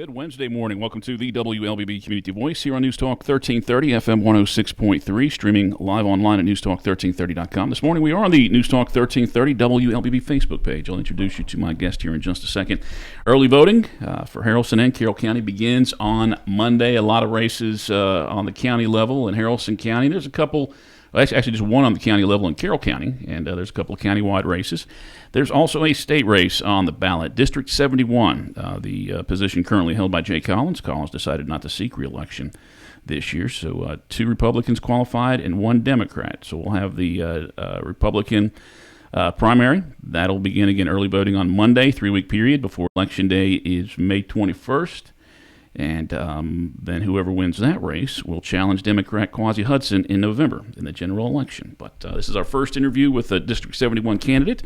Good Wednesday morning. Welcome to the WLBB Community Voice here on News Talk 1330, FM 106.3, streaming live online at newstalk1330.com. This morning we are on the News Talk 1330 WLBB Facebook page. I'll introduce you to my guest here in just a second. Early voting for Haralson and Carroll County begins on Monday. A lot of races on the county level in Haralson County. There's a couple. Well, actually, just one on the county level in Carroll County, and there's a couple of countywide races. There's also a state race on the ballot. District 71, the position currently held by Jay Collins. Collins decided not to seek re-election this year, so two Republicans qualified and one Democrat. So we'll have the Republican primary. That'll begin again early voting on Monday, 3-week period before Election Day is May 21st. And then whoever wins that race will challenge Democrat Quasi Hudson in November in the general election. But this is our first interview with a District 71 candidate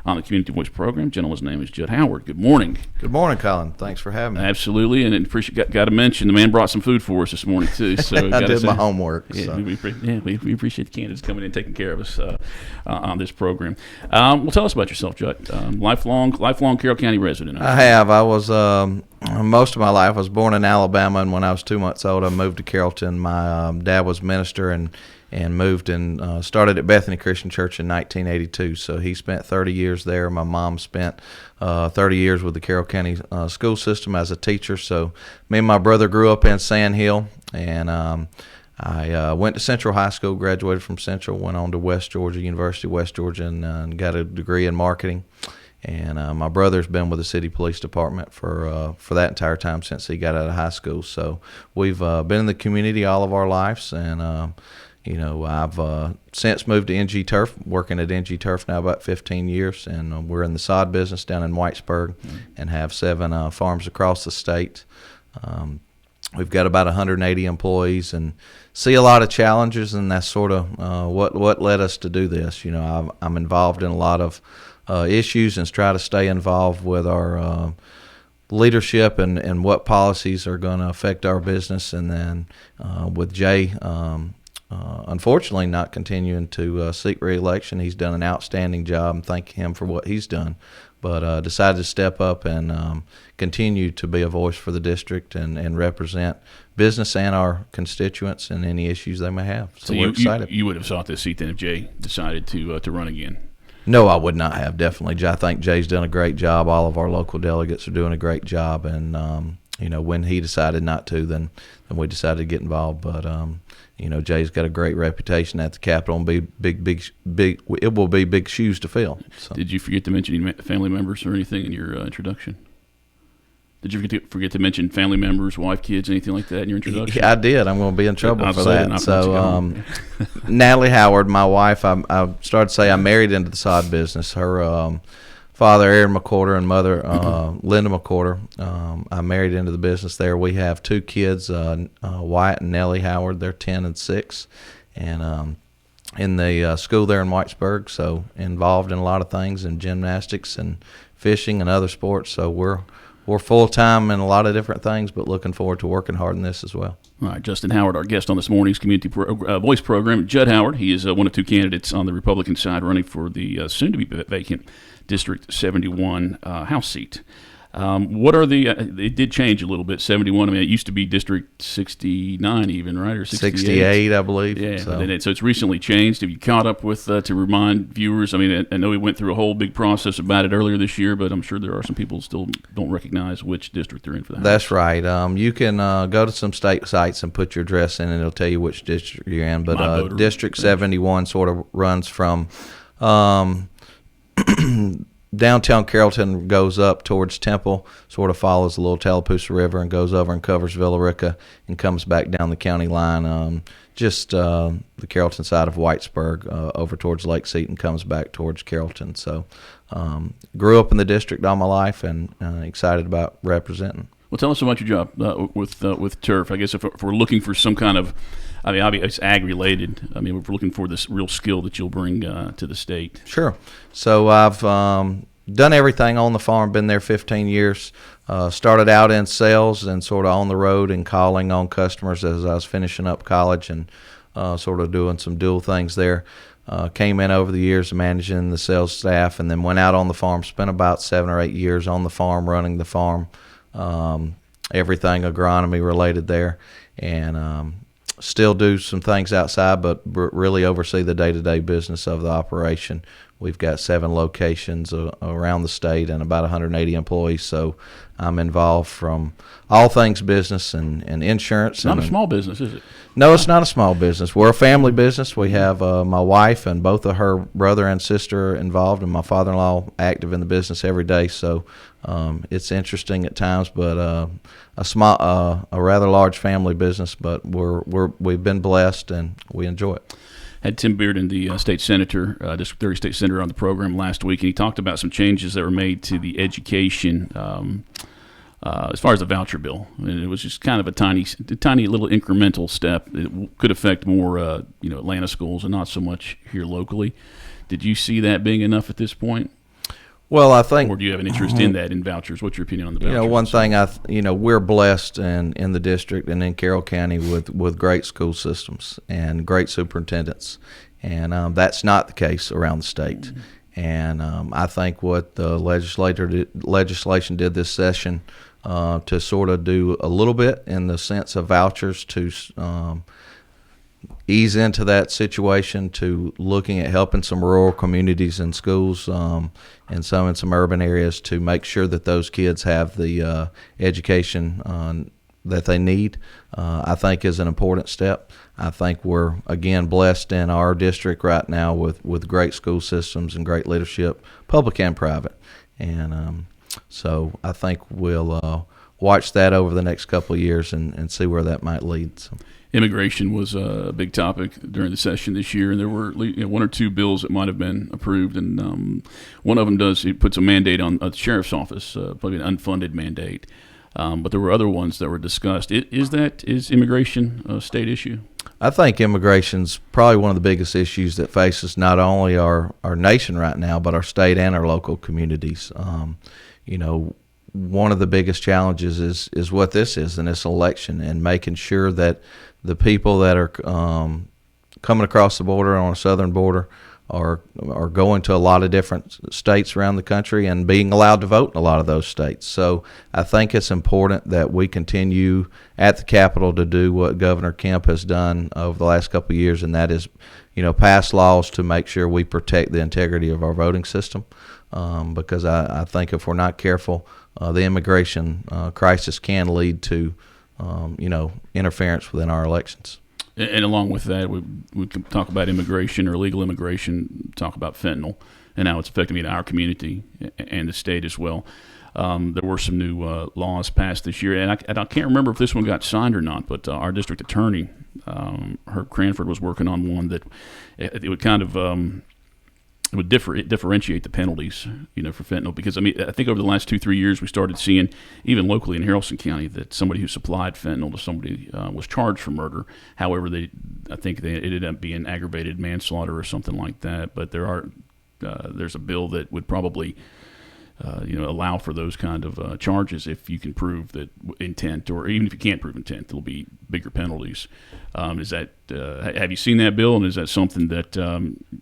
on the Community Voice program. Gentleman's name is Jutt Howard. Good morning. Good morning, Colin. Thanks for having me. Absolutely, and got to mention the man brought some food for us this morning too. So I did my homework. Yeah, so. we appreciate the candidates coming in and taking care of us on this program. Well, tell us about yourself, Jutt. Lifelong Carroll County resident. I have. I was most of my life. I was born in Alabama, and when I was 2 months old, I moved to Carrollton. My dad was minister and moved and started at Bethany Christian Church in 1982. So he spent 30 years there. My mom spent 30 years with the Carroll County school system as a teacher. So me and my brother grew up in Sand Hill, and I went to Central High School, graduated from Central, went on to West Georgia, University of West Georgia, and got a degree in marketing. And my brother's been with the city police department for that entire time since he got out of high school. So we've been in the community all of our lives, and I've since moved to NG Turf, working at NG Turf now about 15 years, and we're in the sod business down in Whitesburg, and have 7 farms across the state. We've got about 180 employees and see a lot of challenges, and that's sort of what led us to do this. I'm involved in a lot of issues and try to stay involved with our leadership and what policies are going to affect our business. And then with Jay, unfortunately, not continuing to seek re-election, he's done an outstanding job, and thank him for what he's done. But decided to step up and continue to be a voice for the district and represent business and our constituents and any issues they may have. So we're excited. You would have sought this seat then if Jay decided to run again? No, I would not have, definitely. I think Jay's done a great job. All of our local delegates are doing a great job. And, when he decided not to, then we decided to get involved. But, Jay's got a great reputation at the Capitol and it will be big shoes to fill. So. Did you forget to mention any family members or anything in your introduction? Did you forget to mention family members, wife, kids, anything like that in your introduction? Yeah, I did. I'm going to be in trouble for that. So, Natalie Howard, my wife, I started to say I married into the sod business. Her father, Aaron McCorder, and mother, Linda McCorder, I married into the business there. We have 2 kids, Wyatt and Nellie Howard. They're 10 and 6. And in the school there in Whitesburg, so involved in a lot of things in gymnastics and fishing and other sports. So we're full-time in a lot of different things, but looking forward to working hard in this as well. All right, Justin Howard, our guest on this morning's Community Voice program. Jutt Howard, he is one of 2 candidates on the Republican side running for the soon-to-be vacant District 71 House seat. What are it did change a little bit, 71. I mean, it used to be District 69 even, right? Or 68, I believe. Yeah, so it's recently changed. Have you caught up with, to remind viewers? I mean, I know we went through a whole big process about it earlier this year, but I'm sure there are some people who still don't recognize which district they're in for that. That's right. You can go to some state sites and put your address in, and it'll tell you which district you're in. But District 71 sort of runs from downtown Carrollton, goes up towards Temple, sort of follows the Little Tallapoosa River and goes over and covers Villa Rica and comes back down the county line, just the Carrollton side of Whitesburg, over towards Lake Seton, comes back towards Carrollton. So grew up in the district all my life and excited about representing. Well, tell us about your job with turf. I guess if we're looking for some kind of, I mean, obviously it's ag-related. I mean, if we're looking for this real skill that you'll bring to the state. Sure. So I've done everything on the farm, been there 15 years. Started out in sales and sort of on the road and calling on customers as I was finishing up college and sort of doing some dual things there. Came in over the years managing the sales staff, and then went out on the farm, spent about 7 or 8 years on the farm, running the farm. everything agronomy related there, and still do some things outside, but really oversee the day-to-day business of the operation. We've got 7 locations around the state and about 180 employees, so I'm involved from all things business and insurance. It's not a small business, is it? No, it's not a small business. We're a family business. We have my wife and both of her brother and sister involved, and my father-in-law active in the business every day. So it's interesting at times, but a rather large family business. But we've been blessed and we enjoy it. Had Tim Bearden, the state senator, District 30 state senator, on the program last week, and he talked about some changes that were made to the education as far as the voucher bill. And it was just kind of a tiny little incremental step. It could affect more, Atlanta schools and not so much here locally. Did you see that being enough at this point? Well, I think, or do you have an interest in that in vouchers? What's your opinion on the vouchers? One thing we're blessed in the district and in Carroll County with great school systems and great superintendents, and that's not the case around the state. Mm-hmm. And I think what the legislation did this session to sort of do a little bit in the sense of vouchers to ease into that situation, to looking at helping some rural communities and schools and some in some urban areas to make sure that those kids have the education that they need, I think is an important step. I think we're, again, blessed in our district right now with great school systems and great leadership, public and private. And so I think we'll watch that over the next couple of years and see where that might lead. So. Immigration was a big topic during the session this year, and there were 1 or 2 bills that might have been approved, and one of them puts a mandate on the sheriff's office, probably an unfunded mandate. But there were other ones that were discussed. Is immigration a state issue? I think immigration's probably one of the biggest issues that faces not only our nation right now, but our state and our local communities. One of the biggest challenges is what this is in this election, and making sure that the people that are coming across the border on a southern border are going to a lot of different states around the country and being allowed to vote in a lot of those states. So I think it's important that we continue at the Capitol to do what Governor Kemp has done over the last couple of years, and that is, pass laws to make sure we protect the integrity of our voting system. Because I think if we're not careful, the immigration crisis can lead to, interference within our elections. And along with that, we can talk about immigration or illegal immigration, talk about fentanyl and how it's affecting our community and the state as well. There were some new laws passed this year, and I can't remember if this one got signed or not, but our district attorney, Herb Cranford, was working on one that it would kind of it would differentiate the penalties, for fentanyl. Because, I think over the last 2-3 years, we started seeing, even locally in Haralson County, that somebody who supplied fentanyl to somebody was charged for murder. However, I think it ended up being aggravated manslaughter or something like that. But there's a bill that would probably allow for those kind of charges if you can prove that intent, or even if you can't prove intent, there'll be bigger penalties. Have you seen that bill, and is that something that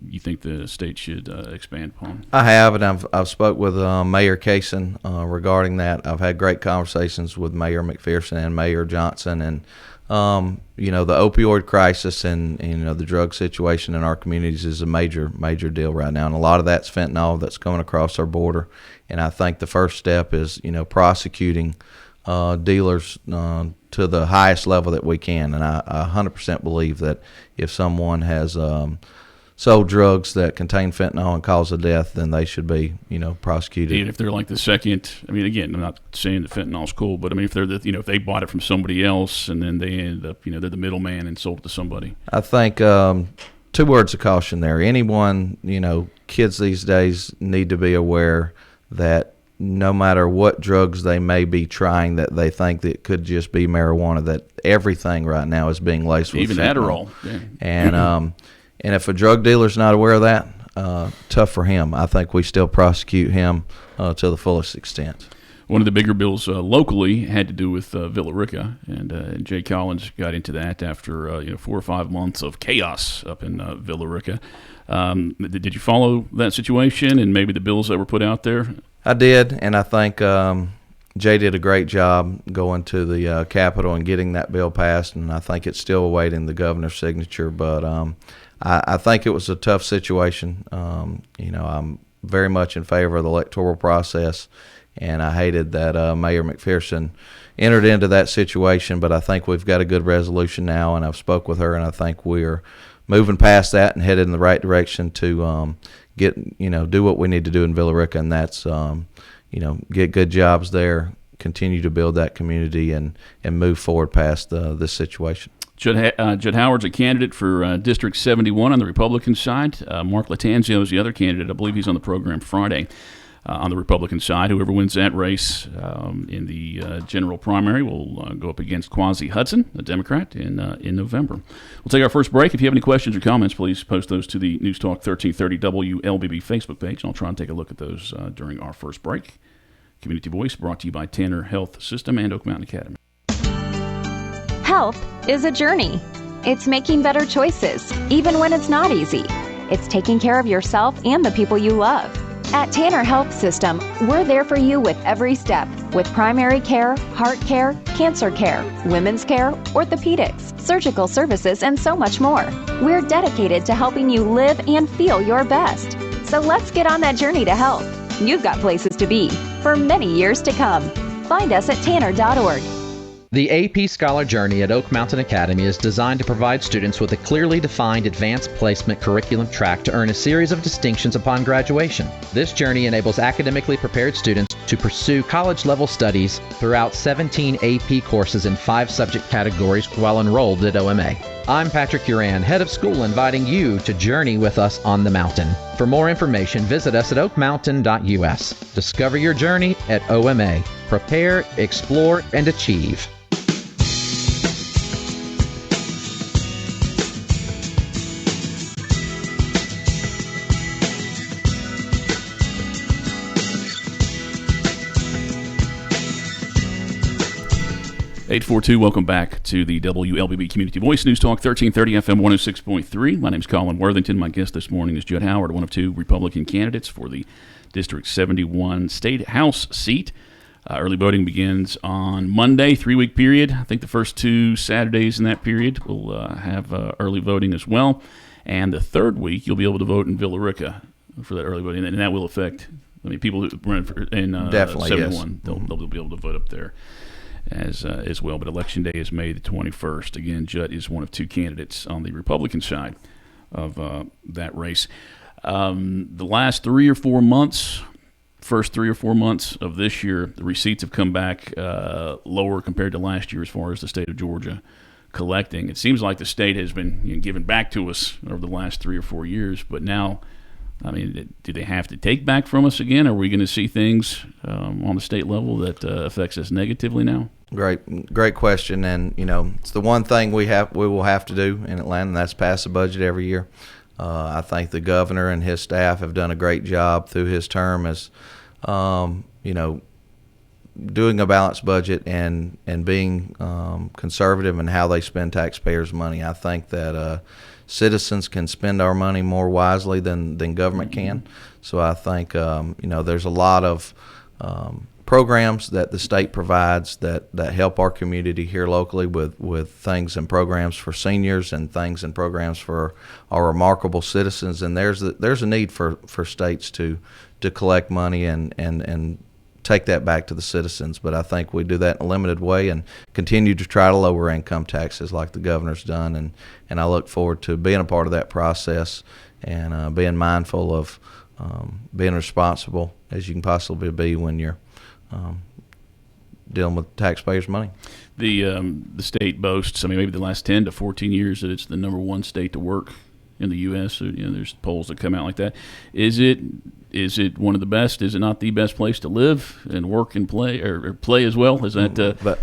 you think the state should expand upon? I have, and I've spoke with Mayor Kaysen regarding that. I've had great conversations with Mayor McPherson and Mayor Johnson, and the opioid crisis and the drug situation in our communities is a major deal right now, and a lot of that's fentanyl that's coming across our border. And I think the first step is prosecuting dealers to the highest level that we can. And I 100% believe that if someone has sold drugs that contain fentanyl and cause a death, then they should be prosecuted. Even if they're like the second, again, I'm not saying that fentanyl's cool, but if they're if they bought it from somebody else and then they ended up they're the middleman and sold it to somebody. I think 2 words of caution there. Anyone, kids these days need to be aware that no matter what drugs they may be trying that they think that could just be marijuana, that everything right now is being laced with even fentanyl. Adderall. Yeah. And if a drug dealer's not aware of that, tough for him. I think we still prosecute him to the fullest extent. One of the bigger bills locally had to do with Villa Rica, and Jay Collins got into that after 4 or 5 months of chaos up in Villa Rica. Did you follow that situation and maybe the bills that were put out there? I did, and I think Jay did a great job going to the Capitol and getting that bill passed, and I think it's still awaiting the governor's signature. But I think it was a tough situation. I'm very much in favor of the electoral process, and I hated that Mayor McPherson entered into that situation. But I think we've got a good resolution now, and I've spoke with her, and I think we're moving past that and headed in the right direction to do what we need to do in Villa Rica, and that's get good jobs there, continue to build that community, and move forward past this situation. Jutt Howard's a candidate for District 71 on the Republican side. Mark Latanzio is the other candidate. I believe he's on the program Friday on the Republican side. Whoever wins that race in the general primary will go up against Quasi Hudson, a Democrat, in November. We'll take our first break. If you have any questions or comments, please post those to the News Talk 1330 WLBB Facebook page, and I'll try and take a look at those during our first break. Community Voice brought to you by Tanner Health System and Oak Mountain Academy. Health is a journey. It's making better choices, even when it's not easy. It's taking care of yourself and the people you love. At Tanner Health System, we're there for you with every step, with primary care, heart care, cancer care, women's care, orthopedics, surgical services, and so much more. We're dedicated to helping you live and feel your best. So let's get on that journey to health. You've got places to be for many years to come. Find us at tanner.org. The AP Scholar Journey at Oak Mountain Academy is designed to provide students with a clearly defined advanced placement curriculum track to earn a series of distinctions upon graduation. This journey enables academically prepared students to pursue college-level studies throughout 17 AP courses in 5 subject categories while enrolled at OMA. I'm Patrick Uran, head of school, inviting you to journey with us on the mountain. For more information, visit us at oakmountain.us. Discover your journey at OMA. Prepare, explore, and achieve. 842, welcome back to the WLBB Community Voice News Talk 1330 FM 106.3. My name is Colin Worthington. My guest this morning is Jutt Howard, one of 2 Republican candidates for the District 71 State House seat. Early voting begins on Monday, 3-week period. I think the first 2 Saturdays in that period will have early voting as well. And the 3rd week, you'll be able to vote in Villa Rica for that early voting. And that will affect, people who run in Definitely, 71, yes. They'll be able to vote up there as well. But Election Day is May the 21st. Again, Jutt is one of 2 candidates on the Republican side of that race. The last 3 or 4 months, first 3 or 4 months of this year, the receipts have come back lower compared to last year as far as the state of Georgia collecting. It seems like the state has been given back to us over the last 3 or 4 years, but now, do they have to take back from us again? Are we going to see things on the state level that affects us negatively now? Great question, and it's the one thing we will have to do in Atlanta, and that's pass a budget every year. I think the governor and his staff have done a great job through his term as doing a balanced budget and being conservative in how they spend taxpayers' money. I think that citizens can spend our money more wisely than government can. So I think there's a lot of programs that the state provides that help our community here locally with things and programs for seniors and things and programs for our remarkable citizens. And there's a need for states to collect money and take that back to the citizens. But I think we do that in a limited way and continue to try to lower income taxes like the governor's done. And I look forward to being a part of that process and being mindful of being responsible as you can possibly be when you're dealing with taxpayers' money. The state boasts, maybe the last 10 to 14 years, that it's the number 1 state to work in the U.S. So, there's polls that come out like that. Is it one of the best? Is it not the best place to live and work and play or play as well? Is that? But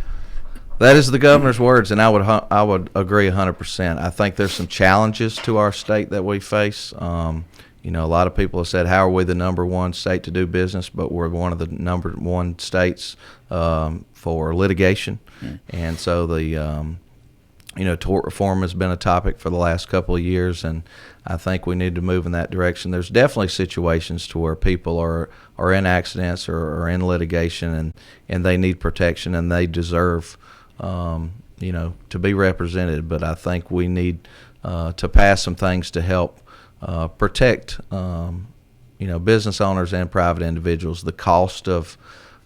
that is the governor's words, and I would agree 100%. I think there's some challenges to our state that we face. A lot of people have said, how are we the number 1 state to do business? But we're one of the number 1 states for litigation. And so Tort reform has been a topic for the last couple of years, and I think we need to move in that direction. There's definitely situations to where people are in accidents or in litigation, and they need protection, and they deserve, to be represented. But I think we need to pass some things to help protect, business owners and private individuals. The cost of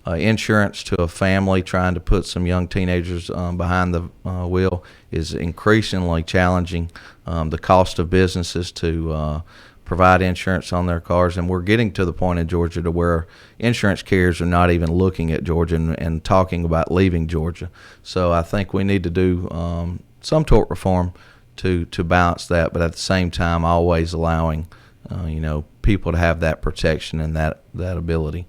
insurance to a family trying to put some young teenagers behind the wheel is increasingly challenging. The cost of businesses to provide insurance on their cars, and we're getting to the point in Georgia to where insurance carriers are not even looking at Georgia and talking about leaving Georgia. So I think we need to do some tort reform to balance that, but at the same time always allowing people to have that protection and that ability.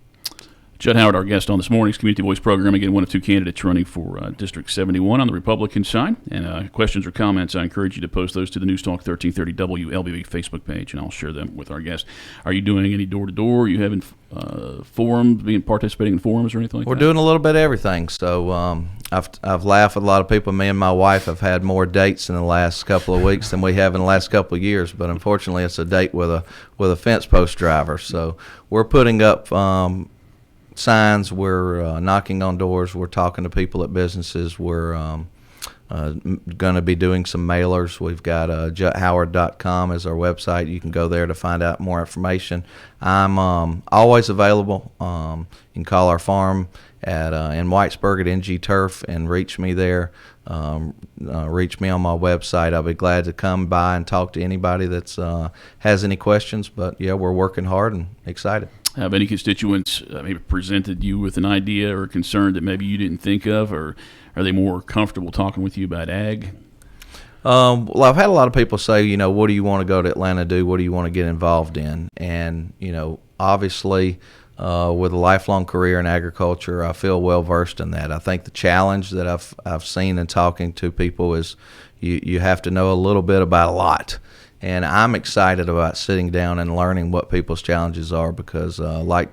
Jutt Howard, our guest on this morning's Community Voice program, again, one of two candidates running for District 71 on the Republican side. And questions or comments, I encourage you to post those to the News Talk 1330 WLBB Facebook page, and I'll share them with our guest. Are you doing any door-to-door? Are you having forums, participating in forums or anything like that? We're doing a little bit of everything. So I've laughed with a lot of people. Me and my wife have had more dates in the last couple of weeks than we have in the last couple of years, but unfortunately it's a date with a fence post driver. So we're putting up signs, we're knocking on doors, we're talking to people at businesses, we're going to be doing some mailers. We've got juthhoward.com as our website. You can go there to find out more information. I'm always available. You can call our farm in Whitesburg at NG Turf and reach me there. Reach me on my website. I'll be glad to come by and talk to anybody that's has any questions. But yeah, we're working hard and excited. Have any constituents maybe presented you with an idea or a concern that maybe you didn't think of, or are they more comfortable talking with you about ag? Well, I've had a lot of people say, what do you want to go to Atlanta to do? What do you want to get involved in? And, obviously, with a lifelong career in agriculture, I feel well versed in that. I think the challenge that I've seen in talking to people is you have to know a little bit about a lot. And I'm excited about sitting down and learning what people's challenges are because, like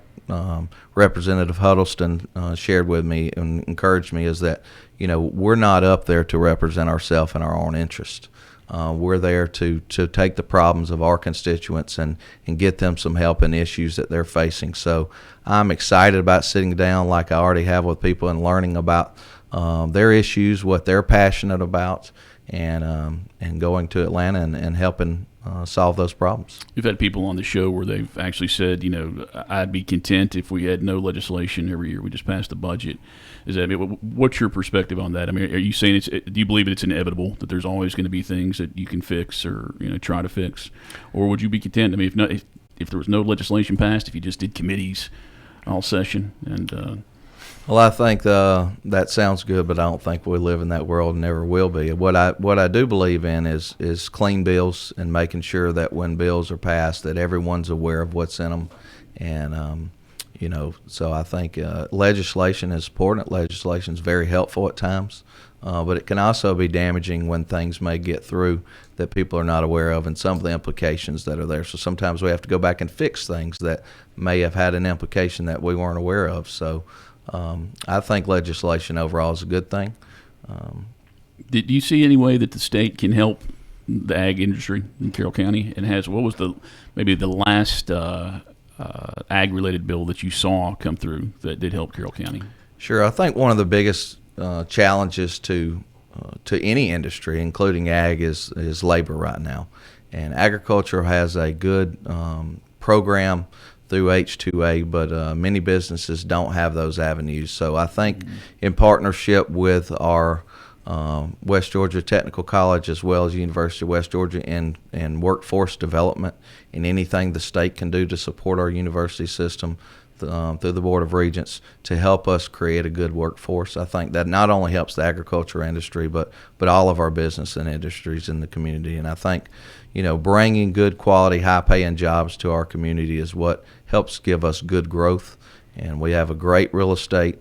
Representative Huddleston shared with me and encouraged me, is that, we're not up there to represent ourselves and our own interest. We're there to take the problems of our constituents and get them some help in issues that they're facing. So I'm excited about sitting down like I already have with people and learning about their issues, what they're passionate about, and going to Atlanta and helping solve those problems. We've had people on the show where they've actually said, I'd be content if we had no legislation every year. We just passed the budget. What's your perspective on that? I mean, are you saying do you believe it's inevitable that there's always going to be things that you can fix or try to fix, or would you be content? I mean, if there was no legislation passed, if you just did committees all session and Well, I think that sounds good, but I don't think we live in that world and never will be. What I do believe in is clean bills and making sure that when bills are passed that everyone's aware of what's in them. And, so I think legislation is important. Legislation is very helpful at times, but it can also be damaging when things may get through that people are not aware of and some of the implications that are there. So sometimes we have to go back and fix things that may have had an implication that we weren't aware of. So I think legislation overall is a good thing. Did you see any way that the state can help the ag industry in Carroll County? And what was maybe the last ag-related bill that you saw come through that did help Carroll County? Sure. I think one of the biggest challenges to any industry, including ag, is labor right now. And agriculture has a good program through H2A, but many businesses don't have those avenues. So I think in partnership with our West Georgia Technical College as well as University of West Georgia and workforce development and anything the state can do to support our university system through the Board of Regents to help us create a good workforce. I think that not only helps the agriculture industry, but all of our business and industries in the community. And I think, bringing good quality, high-paying jobs to our community is what helps give us good growth. And we have a great real estate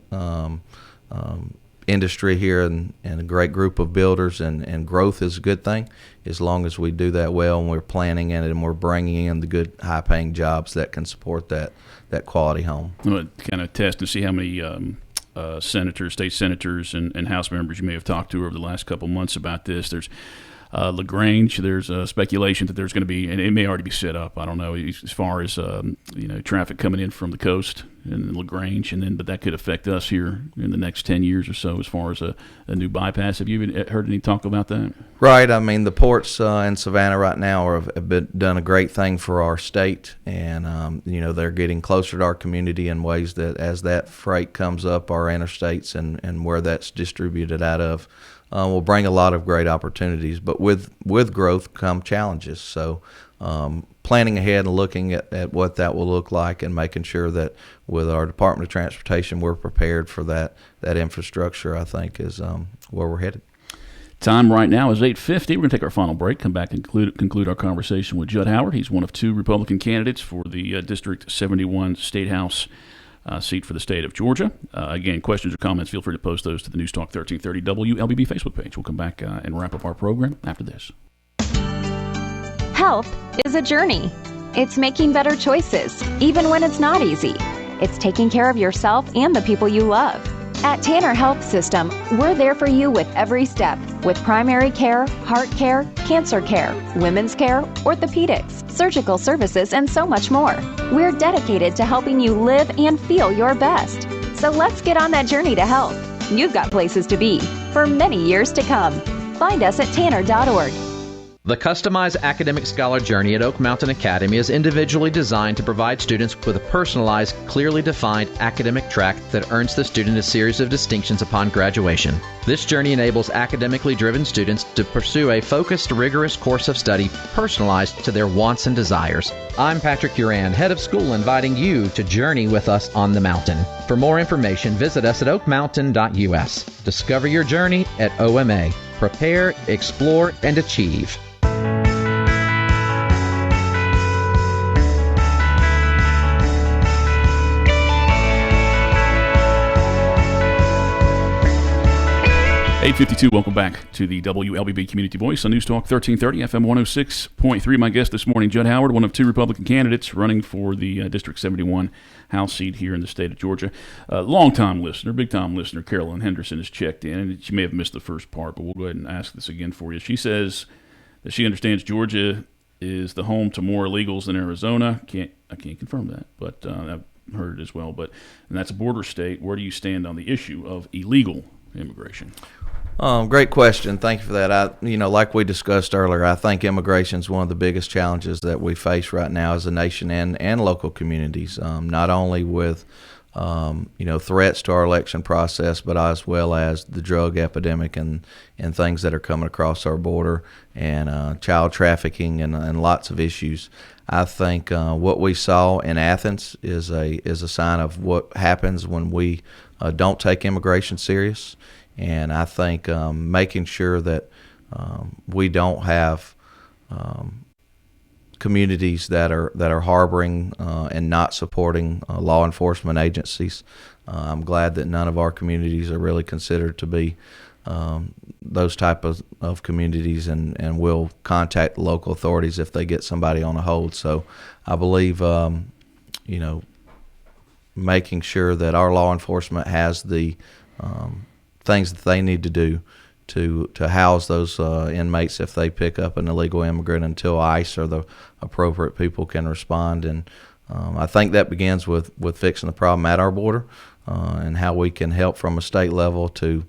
industry here and a great group of builders, and growth is a good thing as long as we do that well and we're planning it and we're bringing in the good high-paying jobs that can support that quality home. I'm going to kind of test and see how many senators, state senators, and House members you may have talked to over the last couple months about this. There's LaGrange. There's speculation that there's going to be, and it may already be set up. I don't know as far as traffic coming in from the coast and LaGrange, but that could affect us here in the next 10 years or so as far as a new bypass. Have you even heard any talk about that? Right. I mean, the ports in Savannah right now have done a great thing for our state, and they're getting closer to our community in ways that as that freight comes up our interstates and where that's distributed out of. Will bring a lot of great opportunities, but with growth come challenges. So planning ahead and looking at what that will look like and making sure that with our Department of Transportation we're prepared for that infrastructure, I think, is where we're headed. Time right now is 8:50. We're going to take our final break, come back and conclude our conversation with Jutt Howard. He's one of two Republican candidates for the District 71 State House seat for the state of Georgia. Again, questions or comments, feel free to post those to the News Talk 1330 WLBB Facebook page. We'll come back and wrap up our program after this. Health is a journey. It's making better choices, even when it's not easy. It's taking care of yourself and the people you love. At Tanner Health System, we're there for you with every step, with primary care, heart care, cancer care, women's care, orthopedics, surgical services, and so much more. We're dedicated to helping you live and feel your best. So let's get on that journey to health. You've got places to be for many years to come. Find us at tanner.org. The customized academic scholar journey at Oak Mountain Academy is individually designed to provide students with a personalized, clearly defined academic track that earns the student a series of distinctions upon graduation. This journey enables academically driven students to pursue a focused, rigorous course of study personalized to their wants and desires. I'm Patrick Uran, head of school, inviting you to journey with us on the mountain. For more information, visit us at oakmountain.us. Discover your journey at OMA. Prepare, explore, and achieve. 8:52. Welcome back to the WLBB Community Voice on News Talk 1330 FM 106.3. My guest this morning, Jutt Howard, one of two Republican candidates running for the District 71 House seat here in the state of Georgia. Long-time listener, big-time listener, Carolyn Henderson has checked in, and she may have missed the first part, but we'll go ahead and ask this again for you. She says that she understands Georgia is the home to more illegals than Arizona. I can't confirm that, but I've heard it as well. And that's a border state. Where do you stand on the issue of illegal immigration? Great question. Thank you for that. Like we discussed earlier, I think immigration is one of the biggest challenges that we face right now as a nation and local communities, not only with threats to our election process, but as well as the drug epidemic and things that are coming across our border, and child trafficking and lots of issues. I think what we saw in Athens is a sign of what happens when we don't take immigration serious. And I think making sure that we don't have communities that are harboring and not supporting law enforcement agencies. I'm glad that none of our communities are really considered to be those type of communities, and will contact local authorities if they get somebody on a hold. So I believe making sure that our law enforcement has the things that they need to do to house those inmates if they pick up an illegal immigrant until ICE or the appropriate people can respond. And I think that begins with fixing the problem at our border, and how we can help from a state level to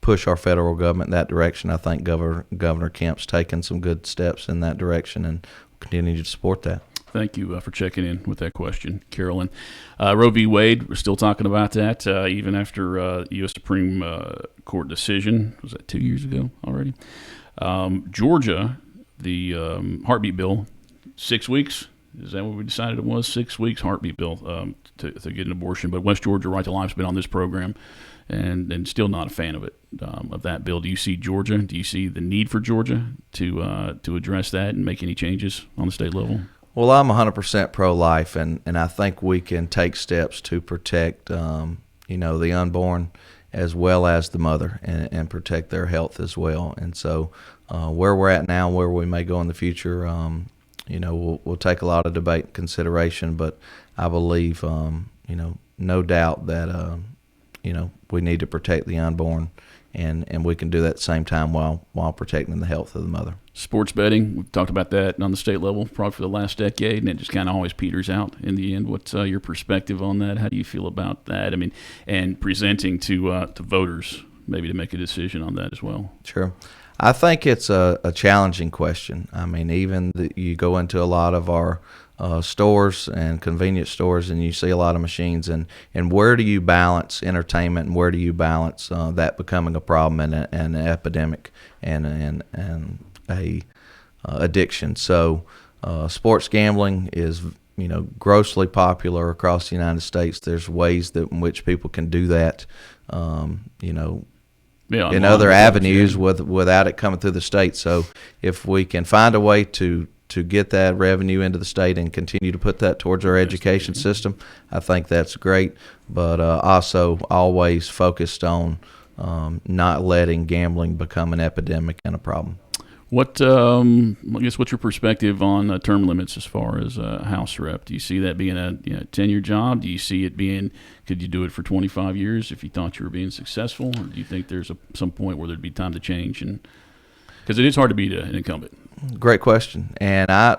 push our federal government in that direction. I think Governor Kemp's taken some good steps in that direction, and we'll continue to support that. Thank you for checking in with that question, Carolyn. Roe v. Wade, we're still talking about that, even after U.S. Supreme Court decision. Was that 2 years ago already? Georgia, the heartbeat bill, 6 weeks. Is that what we decided it was? 6 weeks heartbeat bill to get an abortion. But West Georgia Right to Life's been on this program and still not a fan of it, of that bill. Do you see Georgia? Do you see the need for Georgia to address that and make any changes on the state level? Well, I'm 100% pro-life, and I think we can take steps to protect, the unborn as well as the mother, and protect their health as well. And so where we're at now, where we may go in the future, we'll take a lot of debate and consideration, but I believe, no doubt that we need to protect the unborn, and we can do that at the same time while protecting the health of the mother. Sports betting, we've talked about that on the state level probably for the last decade, and it just kind of always peters out in the end. What's your perspective on that? How do you feel about that? I mean, and presenting to voters maybe to make a decision on that as well. Sure. I think it's a challenging question. I mean, even you go into a lot of our stores and convenience stores, and you see a lot of machines, and where do you balance entertainment, and where do you balance that becoming a problem and an epidemic and a addiction? So sports gambling is grossly popular across the United States. There's ways in which people can do that in other avenues without it coming through the state. So if we can find a way to get that revenue into the state and continue to put that towards our education system, I think that's great. But also always focused on not letting gambling become an epidemic and a problem. What's your perspective on term limits as far as House Rep? Do you see that being a 10-year job? Do you see it being, could you do it for 25 years if you thought you were being successful? Or do you think there's some point where there'd be time to change? And because it is hard to beat an incumbent. Great question. And I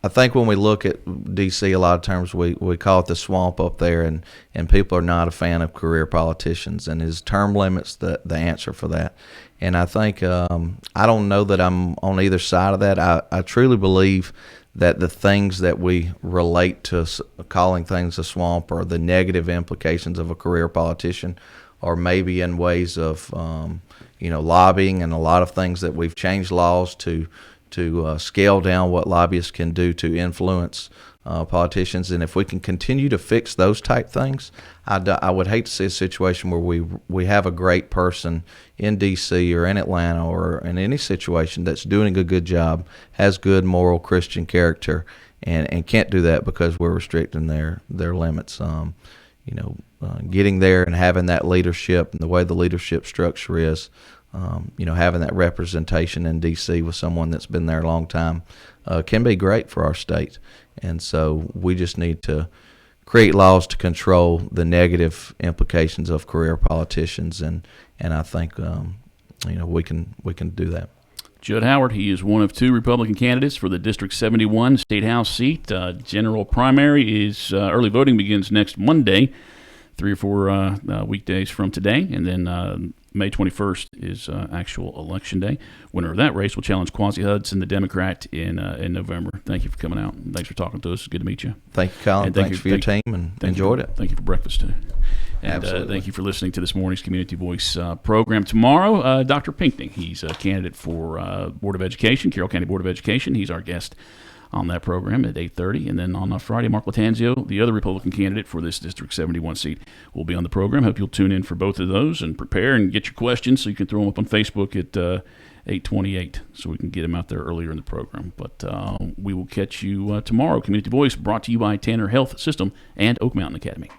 think when we look at D.C., a lot of times we call it the swamp up there, and people are not a fan of career politicians, and his term limits the answer for that. And I think I don't know that I'm on either side of that. I truly believe that the things that we relate to calling things a swamp or the negative implications of a career politician are maybe in ways of lobbying and a lot of things that we've changed laws to scale down what lobbyists can do to influence politicians. And if we can continue to fix those type things, I would hate to see a situation where we have a great person in D.C. or in Atlanta or in any situation that's doing a good job, has good moral Christian character, and can't do that because we're restricting their limits. Getting there and having that leadership and the way the leadership structure is, having that representation in D.C. with someone that's been there a long time can be great for our state. And so we just need to create laws to control the negative implications of career politicians, and I think we can do that. Jutt Howard, he is one of two Republican candidates for the District 71 State House seat. General primary is early voting begins next Monday, 3 or 4 weekdays from today, and then May 21st is actual election day. Winner of that race will challenge Quasi Hudson, the Democrat, in November. Thank you for coming out. Thanks for talking to us. It's good to meet you. Thank you, Colin. Thanks for your team, and enjoyed it. Thank you for breakfast, too. And Absolutely. Thank you for listening to this morning's Community Voice program. Tomorrow, Dr. Pinckney, he's a candidate for Board of Education, Carroll County Board of Education. He's our guest on that program at 8:30. And then on Friday, Mark Latanzio, the other Republican candidate for this District 71 seat, will be on the program. Hope you'll tune in for both of those and prepare and get your questions so you can throw them up on Facebook at 8:28 so we can get them out there earlier in the program. But we will catch you tomorrow. Community Voice brought to you by Tanner Health System and Oak Mountain Academy.